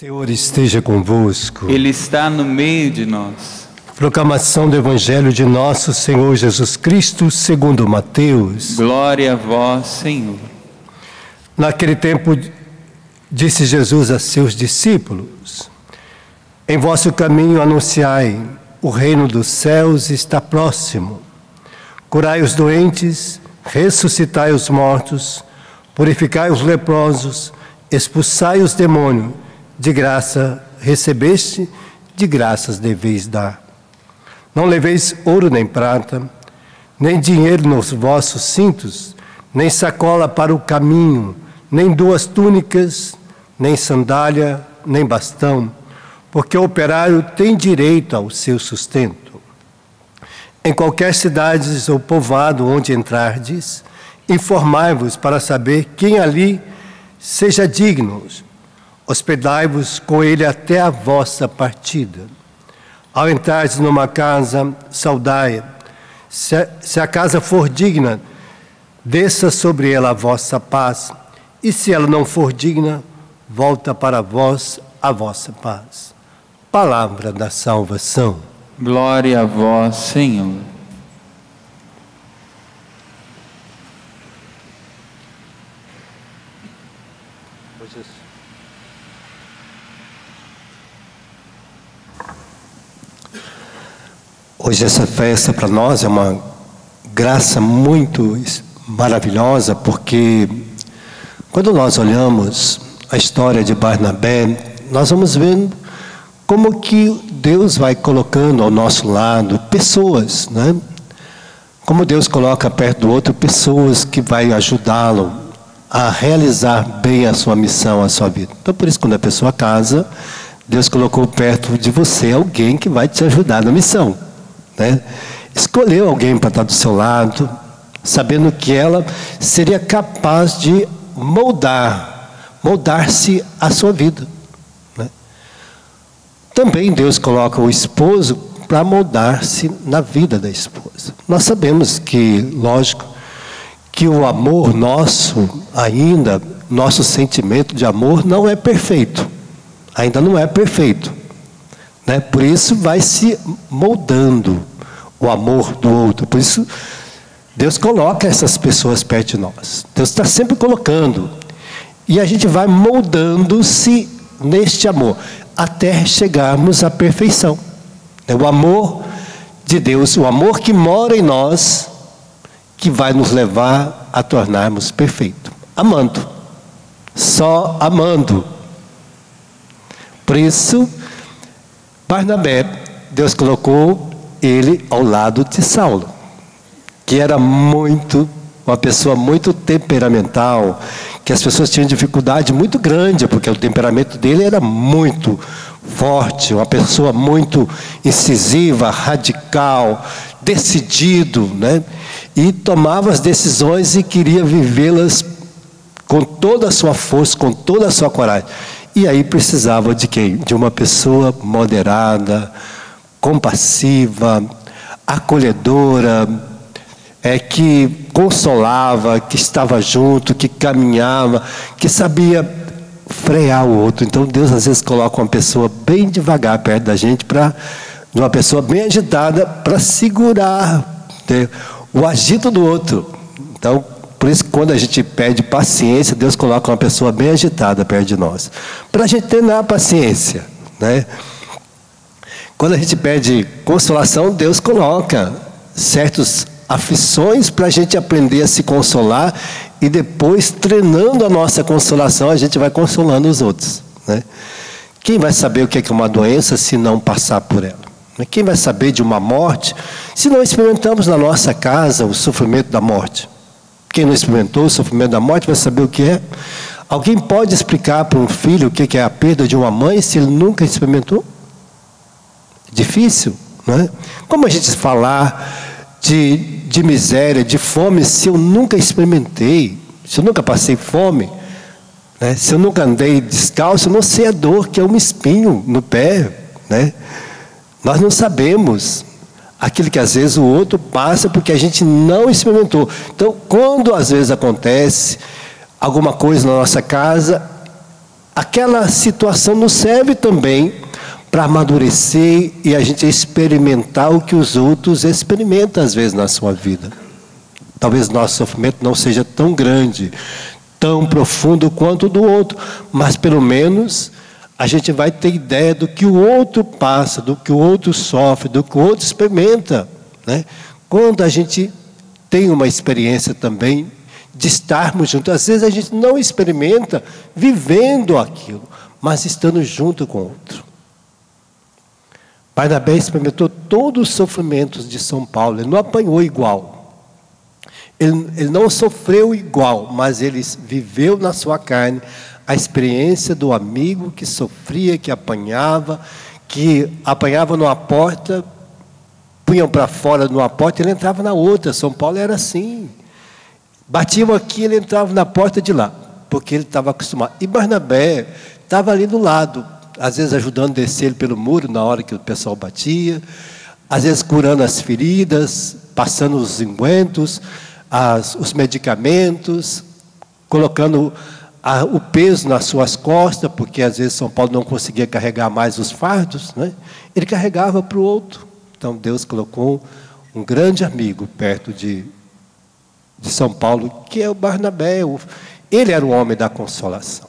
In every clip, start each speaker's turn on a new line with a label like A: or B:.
A: Senhor esteja convosco.
B: Ele está no meio de nós.
A: Proclamação do Evangelho de nosso Senhor Jesus Cristo, segundo Mateus.
B: Glória a vós, Senhor.
A: Naquele tempo, disse Jesus a seus discípulos: em vosso caminho anunciai, o reino dos céus está próximo. Curai os doentes, ressuscitai os mortos, purificai os leprosos, expulsai os demônios. De graça recebeste, de graças deveis dar. Não leveis ouro nem prata, nem dinheiro nos vossos cintos, nem sacola para o caminho, nem duas túnicas, nem sandália, nem bastão, porque o operário tem direito ao seu sustento. Em qualquer cidade ou povoado onde entrardes, informai-vos para saber quem ali seja digno. Hospedai-vos com ele até a vossa partida. Ao entrardes numa casa, saudai-a. Se a casa for digna, desça sobre ela a vossa paz. E se ela não for digna, volta para vós a vossa paz. Palavra da salvação.
B: Glória a vós, Senhor.
A: Hoje essa festa para nós é uma graça muito maravilhosa, porque quando nós olhamos a história de Barnabé, nós vamos vendo como que Deus vai colocando ao nosso lado pessoas, né? Como Deus coloca perto do outro pessoas que vai ajudá-lo a realizar bem a sua missão, a sua vida. Então por isso, quando a pessoa casa, Deus colocou perto de você alguém que vai te ajudar na missão, né? Escolheu alguém para estar do seu lado, sabendo que ela seria capaz de moldar-se a sua vida, né? Também Deus coloca o esposo para moldar-se na vida da esposa. Nós sabemos que, lógico, que o amor nosso, ainda, nosso sentimento de amor não é perfeito, ainda não é perfeito, né? Por isso vai se moldando o amor do outro. Por isso Deus coloca essas pessoas perto de nós. Deus está sempre colocando. E a gente vai moldando-se neste amor, até chegarmos à perfeição. O amor de Deus, o amor que mora em nós, que vai nos levar a tornarmos perfeitos. Amando. Só amando. Por isso, Barnabé, Deus colocou ele ao lado de Saulo, que era uma pessoa muito temperamental, que as pessoas tinham dificuldade muito grande, porque o temperamento dele era muito forte, uma pessoa muito incisiva, radical, decidido, né? E tomava as decisões e queria vivê-las com toda a sua força, com toda a sua coragem. E aí precisava de quem? De uma pessoa moderada, compassiva, acolhedora, que consolava, que estava junto, que caminhava, que sabia frear o outro. Então Deus às vezes coloca uma pessoa bem devagar perto da gente, uma pessoa bem agitada, para segurar, né, o agito do outro. Então, por isso que quando a gente pede paciência, Deus coloca uma pessoa bem agitada perto de nós, para a gente treinar a paciência, né? Quando a gente pede consolação, Deus coloca certas aflições para a gente aprender a se consolar, e depois, treinando a nossa consolação, a gente vai consolando os outros, né? Quem vai saber o que é uma doença se não passar por ela? Quem vai saber de uma morte se não experimentamos na nossa casa o sofrimento da morte? Quem não experimentou o sofrimento da morte vai saber o que é. Alguém pode explicar para um filho o que é a perda de uma mãe se ele nunca experimentou? Difícil, não é? Como a gente falar de miséria, de fome, se eu nunca experimentei, se eu nunca passei fome, né? Se eu nunca andei descalço, eu não sei a dor que é um espinho no pé, né? Nós não sabemos aquilo que às vezes o outro passa porque a gente não experimentou. Então, quando às vezes acontece alguma coisa na nossa casa, aquela situação nos serve também para amadurecer e a gente experimentar o que os outros experimentam às vezes na sua vida. Talvez nosso sofrimento não seja tão grande, tão profundo quanto o do outro, mas pelo menos a gente vai ter ideia do que o outro passa, do que o outro sofre, do que o outro experimenta, né? Quando a gente tem uma experiência também de estarmos juntos, às vezes a gente não experimenta vivendo aquilo, mas estando junto com o outro. Barnabé experimentou todos os sofrimentos de São Paulo, ele não apanhou igual. Ele não sofreu igual, mas ele viveu na sua carne a experiência do amigo que sofria, que apanhava numa porta, punham para fora numa porta, ele entrava na outra. São Paulo era assim. Batiam aqui, ele entrava na porta de lá, porque ele estava acostumado. E Barnabé estava ali do lado, às vezes ajudando a descer ele pelo muro na hora que o pessoal batia, às vezes curando as feridas, passando os ungüentos, os medicamentos, colocando o peso nas suas costas, porque às vezes São Paulo não conseguia carregar mais os fardos, né? Ele carregava para o outro. Então Deus colocou um grande amigo perto de São Paulo, que é o Barnabé. Ele era o homem da consolação.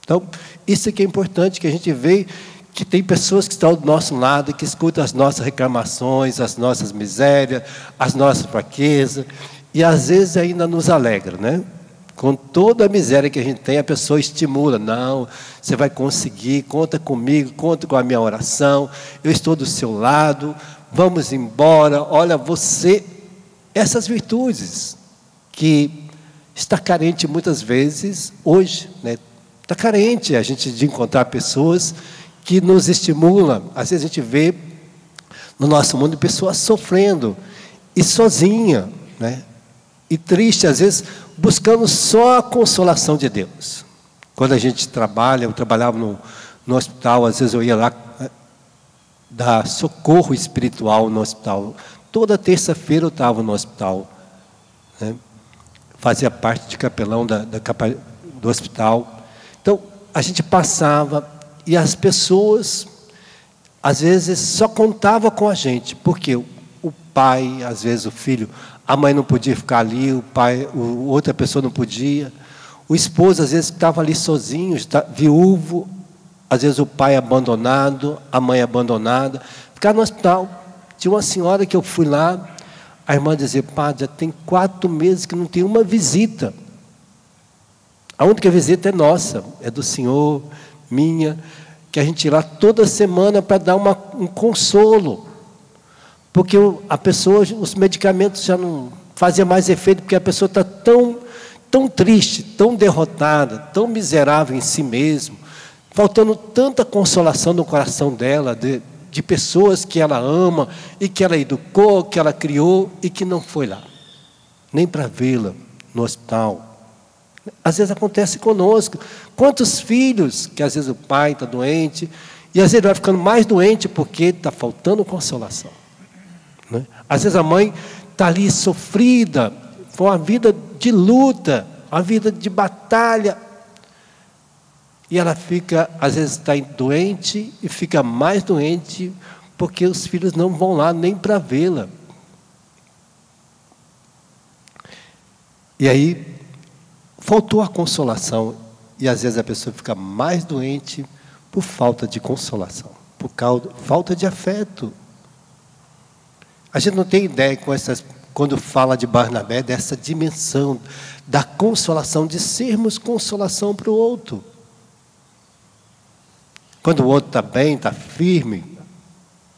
A: Então, isso aqui é importante, que a gente vê que tem pessoas que estão do nosso lado, que escutam as nossas reclamações, as nossas misérias, as nossas fraquezas, e às vezes ainda nos alegra, né? Com toda a miséria que a gente tem, a pessoa estimula. Não, você vai conseguir, conta comigo, conta com a minha oração, eu estou do seu lado, vamos embora, olha você. Essas virtudes que está carente muitas vezes hoje, né? Está carente a gente de encontrar pessoas que nos estimulam. Às vezes a gente vê no nosso mundo pessoas sofrendo e sozinha, né? E triste, às vezes, buscando só a consolação de Deus. Quando a gente trabalha, eu trabalhava no hospital, às vezes eu ia lá dar socorro espiritual no hospital. Toda terça-feira eu estava no hospital, né? Fazia parte de capelão do hospital. Então, a gente passava e as pessoas, às vezes, só contavam com a gente, porque o pai, às vezes o filho, a mãe não podia ficar ali, o pai, outra pessoa não podia. O esposo, às vezes, estava ali sozinho, viúvo, às vezes o pai abandonado, a mãe abandonada. Ficava no hospital. Tinha uma senhora que eu fui lá, a irmã dizia: padre, já tem 4 meses que não tem uma visita. A única visita é nossa, é do senhor, minha, que a gente ia lá toda semana para dar um consolo. Porque a pessoa, os medicamentos já não faziam mais efeito, porque a pessoa está tão triste, tão derrotada, tão miserável em si mesmo, faltando tanta consolação no coração dela, de pessoas que ela ama, e que ela educou, que ela criou, e que não foi lá, nem para vê-la no hospital. Às vezes acontece conosco. Quantos filhos, que às vezes o pai está doente, e às vezes ele vai ficando mais doente porque está faltando consolação, né? Às vezes a mãe está ali sofrida, foi uma vida de luta, uma vida de batalha, e ela fica, às vezes está doente, e fica mais doente, porque os filhos não vão lá nem para vê-la. E aí, faltou a consolação, e às vezes a pessoa fica mais doente por falta de consolação, por falta de afeto. A gente não tem ideia, quando fala de Barnabé, dessa dimensão da consolação, de sermos consolação para o outro. Quando o outro está bem, está firme,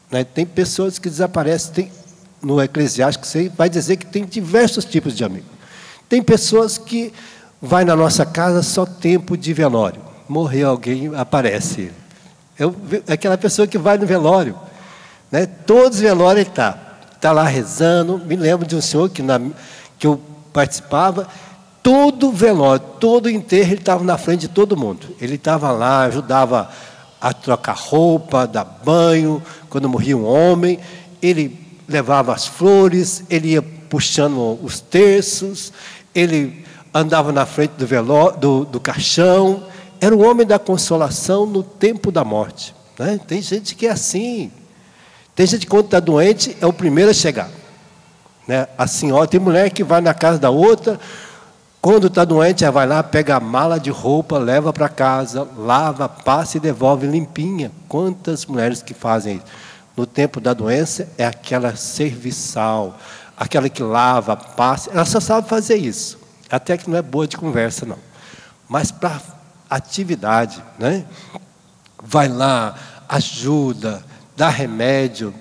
A: né? Tem pessoas que desaparecem. No Eclesiástico, você vai dizer que tem diversos tipos de amigos. Tem pessoas que vai na nossa casa só tempo de velório. Morreu alguém, aparece. Aquela pessoa que vai no velório, né? Todos os velórios ele está lá rezando. Me lembro de um senhor que eu participava, todo velório, todo enterro, ele estava na frente de todo mundo. Ele estava lá, ajudava a trocar roupa, dar banho, quando morria um homem, ele levava as flores, ele ia puxando os terços, ele andava na frente do caixão, era o homem da consolação no tempo da morte, né? Tem gente que é assim. Tem gente que quando está doente é o primeiro a chegar, né? A senhora, tem mulher que vai na casa da outra, quando está doente, ela vai lá, pega a mala de roupa, leva para casa, lava, passa e devolve limpinha. Quantas mulheres que fazem isso? No tempo da doença é aquela serviçal, aquela que lava, passa, ela só sabe fazer isso. Até que não é boa de conversa, não. Mas para atividade, né? Vai lá, ajuda, dá remédio.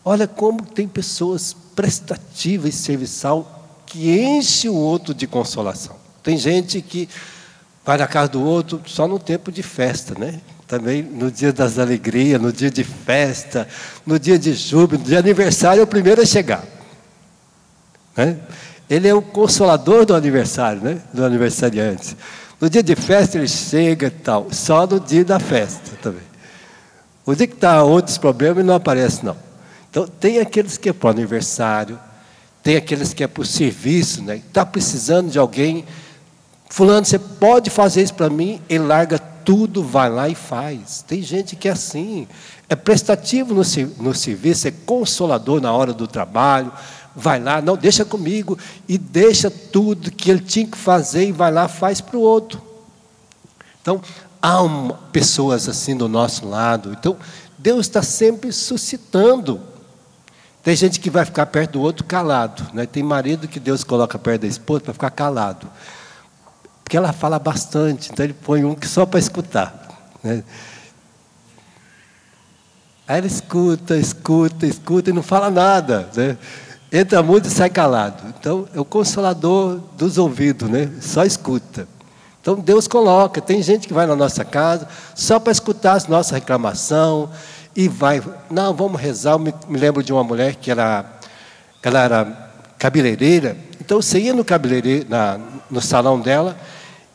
A: Olha como tem pessoas prestativas e serviçal que enche o outro de consolação. Tem gente que vai na casa do outro só no tempo de festa, né? Também no dia das alegrias, no dia de festa, no dia de júbilo, no dia de aniversário é o primeiro a chegar, né? Ele é o consolador do aniversário, né? Do aniversariante. No dia de festa ele chega e tal, só no dia da festa também. O dia que está outros problemas ele não aparece, não. Então tem aqueles que é para o aniversário, tem aqueles que é por serviço, né? Está precisando de alguém. Fulano, você pode fazer isso para mim? Ele larga tudo, vai lá e faz. Tem gente que é assim. É prestativo no serviço, é consolador na hora do trabalho. Vai lá, não, deixa comigo. E deixa tudo que ele tinha que fazer e vai lá, faz para o outro. Então, há pessoas assim do nosso lado. Então, Deus está sempre suscitando. Tem gente que vai ficar perto do outro calado, né? Tem marido que Deus coloca perto da esposa para ficar calado, porque ela fala bastante, então ele põe um que só para escutar, né? Aí ele escuta e não fala nada, né? Entra muito e sai calado. Então é o consolador dos ouvidos, né? Só escuta. Então Deus coloca. Tem gente que vai na nossa casa só para escutar as nossas reclamações. E vai, não, vamos rezar. Eu me lembro de uma mulher que ela era cabeleireira. Então você ia no cabeleireiro, no salão dela,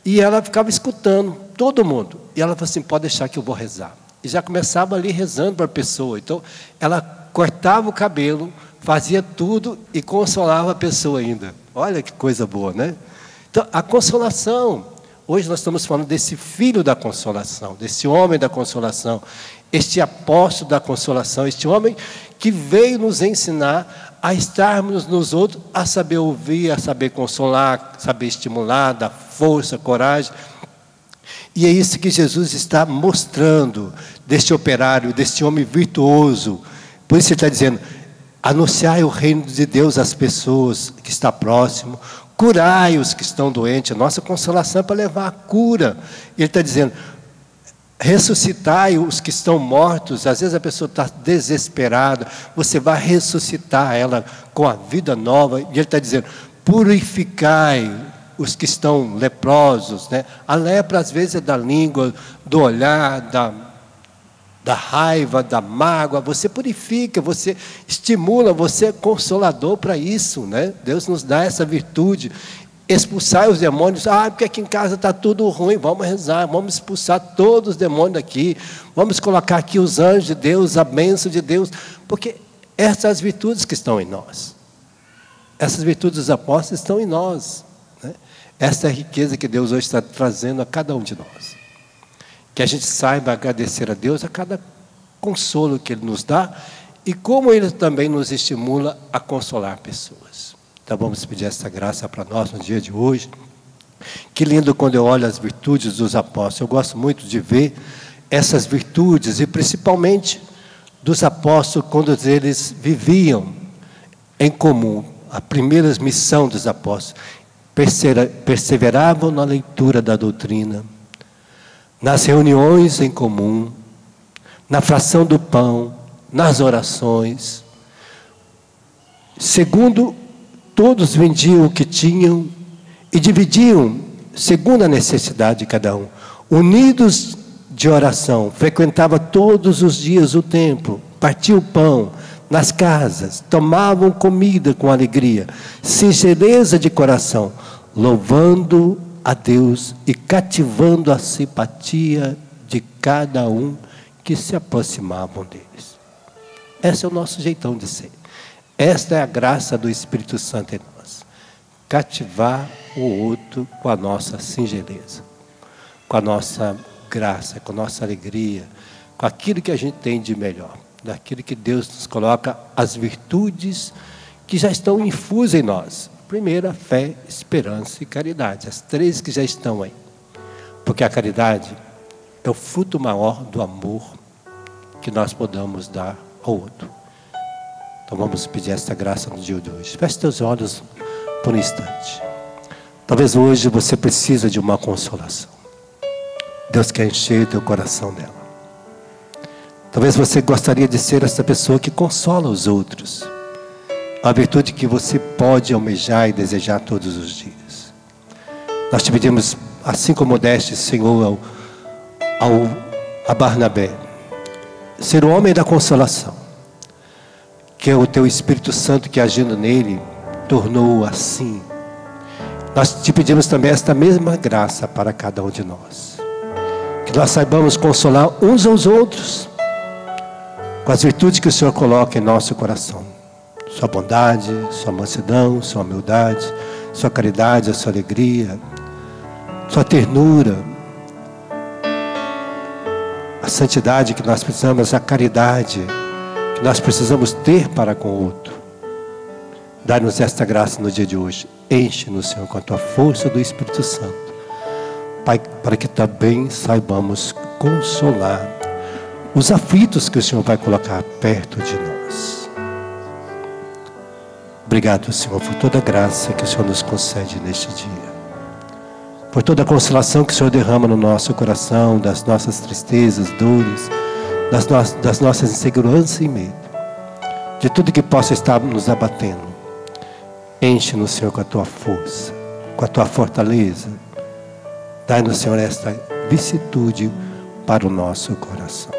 A: e ela ficava escutando todo mundo. E ela falou assim: pode deixar que eu vou rezar. E já começava ali rezando para a pessoa. Então ela cortava o cabelo, fazia tudo e consolava a pessoa ainda. Olha que coisa boa, né? Então a consolação. Hoje nós estamos falando desse filho da consolação, desse homem da consolação, este apóstolo da consolação, este homem que veio nos ensinar a estarmos nos outros, a saber ouvir, a saber consolar, saber estimular, dar força, coragem. E é isso que Jesus está mostrando deste operário, deste homem virtuoso. Por isso ele está dizendo: anunciai o reino de Deus às pessoas que está próximo, curai os que estão doentes. A nossa consolação é para levar a cura. Ele está dizendo: ressuscitai os que estão mortos. Às vezes a pessoa está desesperada, você vai ressuscitar ela com a vida nova. E ele está dizendo: purificai os que estão leprosos, né? A lepra às vezes é da língua, do olhar, da raiva, da mágoa. Você purifica, você estimula, você é consolador para isso, né? Deus nos dá essa virtude. Expulsar os demônios. Porque aqui em casa está tudo ruim. Vamos rezar, vamos expulsar todos os demônios daqui. Vamos colocar aqui os anjos de Deus, a bênção de Deus. Porque essas virtudes que estão em nós. Essas virtudes dos apóstolos estão em nós, né? Essa é a riqueza que Deus hoje está trazendo a cada um de nós. Que a gente saiba agradecer a Deus a cada consolo que Ele nos dá e como Ele também nos estimula a consolar pessoas. Então vamos pedir essa graça para nós no dia de hoje. Que lindo quando eu olho as virtudes dos apóstolos. Eu gosto muito de ver essas virtudes e principalmente dos apóstolos quando eles viviam em comum. A primeira missão dos apóstolos: perseveravam na leitura da doutrina, nas reuniões em comum, na fração do pão, nas orações. Segundo, todos vendiam o que tinham e dividiam segundo a necessidade de cada um. Unidos de oração, frequentava todos os dias o templo, partiam o pão nas casas, tomavam comida com alegria, singeleza de coração, louvando a Deus e cativando a simpatia de cada um que se aproximavam deles. Esse é o nosso jeitão de ser. Esta é a graça do Espírito Santo em nós. Cativar o outro com a nossa singeleza, com a nossa graça, com a nossa alegria, com aquilo que a gente tem de melhor, daquilo que Deus nos coloca, as virtudes que já estão infusas em nós. Primeiro, a fé, esperança e caridade, as três que já estão aí. Porque a caridade é o fruto maior do amor que nós podemos dar ao outro. Então vamos pedir esta graça no dia de hoje. Feche teus olhos por um instante. Talvez hoje você precisa de uma consolação. Deus quer encher o teu coração dela. Talvez você gostaria de ser essa pessoa que consola os outros. A virtude que você pode almejar e desejar todos os dias. Nós te pedimos, assim como deste, Senhor, a Barnabé, ser o homem da consolação, que é o teu Espírito Santo que agindo nele, tornou assim. Nós te pedimos também esta mesma graça para cada um de nós. Que nós saibamos consolar uns aos outros, com as virtudes que o Senhor coloca em nosso coração. Sua bondade, sua mansidão, sua humildade, sua caridade, a sua alegria, sua ternura, a santidade que nós precisamos, a caridade que nós precisamos ter para com o outro. Dá-nos esta graça no dia de hoje. Enche-nos, Senhor, com a tua força do Espírito Santo, Pai, para que também saibamos consolar os aflitos que o Senhor vai colocar perto de nós. Obrigado, Senhor, por toda a graça que o Senhor nos concede neste dia. Por toda a consolação que o Senhor derrama no nosso coração, das nossas tristezas, dores, das nossas inseguranças e medo. De tudo que possa estar nos abatendo. Enche-nos, Senhor, com a tua força, com a tua fortaleza. Dai-nos, Senhor, esta vicissitude para o nosso coração.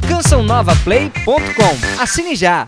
C: CançãoNovaPlay.com. Assine já!